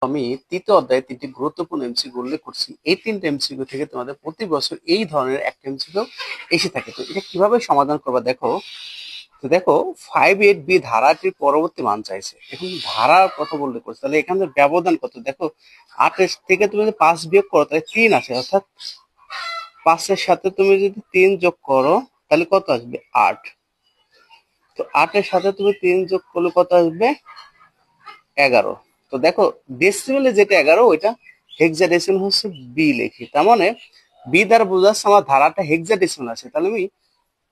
আমি তৃতীয় অধ্যায়ে 3টি গুরুত্বপূর্ণ এমসিকিউ উল্লেখ করছি। এই 3টা এমসিকিউ থেকে তোমাদের প্রতি বছর এই ধরনের একটা এমসিকিউ এসে থাকে। তো এটা কিভাবে সমাধান করবা দেখো। তো দেখো 5 8 বি ধারাটির পরবর্তী মান চাইছে। এখন ধারার কথা বলতে করছে, তাহলে এখানে ব্যবধান কত দেখো। 28 থেকে তুমি যদি 5 বিয়োগ করো তাহলে 3 আছে, অর্থাৎ 5-এর সাথে তুমি যদি 3 যোগ করো তাহলে কত আসবে 8। তো 8-এর সাথে তুমি 3 যোগ করলে কত আসবে 11। তো দেখো ডেসিমেলে যেটা 11 ওইটা হেক্সাডেসিমাল হচ্ছে বি লিখি, তার মানে বি দ্বারা বোঝাচ্ছে আমার ধারাটা হেক্সাডেসিমাল আছে। তাহলে আমি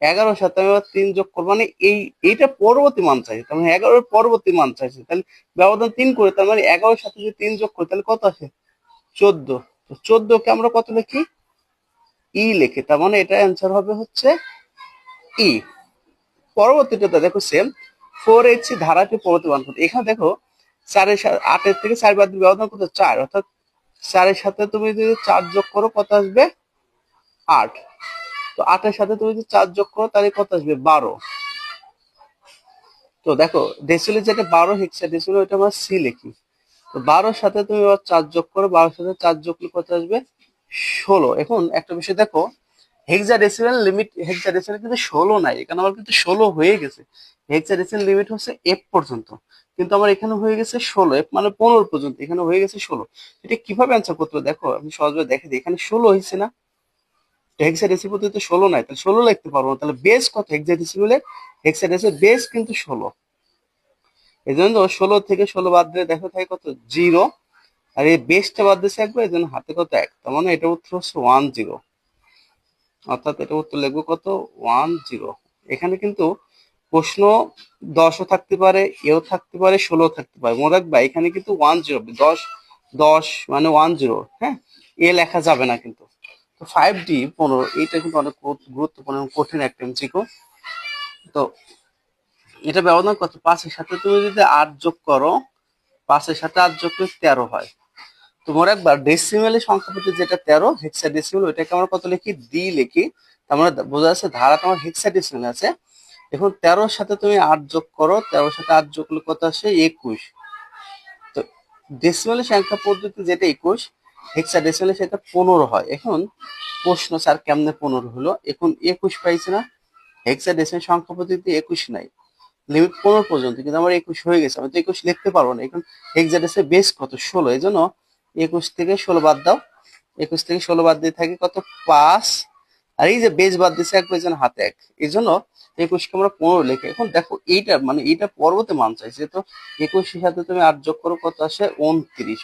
11-এর সাথে আমি আবার 3 যোগ করবো, মানে এইটা পরবর্তী মান চাইছে, তার মানে 11-এর পরবর্তী মান চাইছে। তাহলে ব্যবধান 3 করে, তার মানে 11-এর সাথে যদি 3 যোগ করি তাহলে কত আসে 14। তো 14 কে আমরা কত লিখি লিখি, তার মানে এটা অ্যান্সার হবে হচ্ছে ই। পরবর্তীটা দেখো সেম 4 ধারাটি পরবর্তী মান কত। এখানে দেখো 8-এর থেকে 4 বাদ দিয়ে ব্যবধান কত 4, অর্থাৎ 4-এর সাথে তুমি যদি 4 যোগ করো কত আসবে 8। তো 8-এর সাথে তুমি যদি 4 যোগ করো তাহলে কত আসবে 12। তো দেখো ডেসিমেল যেটা 12 হেক্সাডেসিমেল ওইটা আমরা সি লিখি। তো 12-এর সাথে তুমি আবার 4 যোগ করো, 12-এর সাথে 4 যোগ করলে কত আসবে 16। এখন একটা বিষয় দেখো, হেক্সাডেসিমেল লিমিট, হেক্সাডেসিমেল কিন্তু 16 নাই, এখানে আমার কিন্তু 16 হয়ে গেছে। হেক্সাডেসিমেল লিমিট হচ্ছে এফ পর্যন্ত, কিন্তু আমার এখানে হয়ে গেছে 16, এফ মানে 15 পর্যন্ত, এখানে হয়ে গেছে 16। এটা কিভাবে অ্যান্সার করতে হবে দেখো, আমি সহজভাবে দেখে দিই। এখানে 16 হয়েছে না, হেক্সাডেসিমেল পদ্ধতিতে 16 নাই, তাহলে 16 লিখতে পারবো না। তাহলে বেস কত হেক্সাডেসিমেলের, হেক্সাডেসিমেল বেস কিন্তু 16। এই জন্য 16 থেকে 16 বাদ দিলে দেখো থাকে কত 0, আর এই বেসটা বাদ দিয়েছে একবার, এই জন্য হাতে কত 1, তার মানে এটা উত্তর হচ্ছে 10, অর্থাৎ এটা উত্তর লিখবো কত 10। এখানে কিন্তু প্রশ্ন 10ও থাকতে পারে, এও থাকতে পারে, 16 থাকতে পারে। মনে রাখবা এখানে কিন্তু 10, 10 মানে 10, হ্যাঁ, এ লেখা যাবে না কিন্তু। তো 5D 15 এইটা কিন্তু অনেক গুরুত্বপূর্ণ এবং কঠিন একটা এমসিকিউ। তো এটা ব্যবধান কত, 5-এর সাথে তুমি যদি 8 যোগ করো, 5-এর সাথে 8 যোগ করলে 13 হয়। তো মনে একবার ডেসিমেলের সংখ্যা পদ্ধতি যেটা 13 হেক্সাডেসিমেল, ওইটাকে আমরা কত লিখি ডি লিখি। তার মানে বোঝা যাচ্ছে ধারাটা আমার হেক্সাডেসিমেল আছে। এখন 13-এর সাথে তুমি 8 যোগ করো, 13-এর সাথে 8 যোগ করলে কত আসে 21। তো ডেসিমেলের সংখ্যা পদ্ধতি যেটা 21, হেক্সাডেসিমেলে সেটা 15 হয়। এখন প্রশ্ন স্যার কেমনে 15 হলো, এখন 21 পাইছে না, হেক্সাডেসিমেল সংখ্যা পদ্ধতিতে 21 নাই, লিমিট 15 পর্যন্ত, কিন্তু আমার 21 হয়ে গেছে, আমি তো 21 লিখতে পারবো না। এখন হেক্সাডেসিমেল বেস কত 16, এই জন্য 21 থেকে 16 বাদ দাও, 21 থেকে 16 বাদ দিয়ে থাকে কত 5, আর এই যে বেস বাদ দিচ্ছে এক, পেয়েছেন হাতে 1, এই জন্য 21 কে আমরা 15 লিখি। এখন দেখো এইটা মানে এইটা পরবর্তী মান চাইছে, তো 21-এর সাথে তুমি 8 যোগ করো কত আসে 29।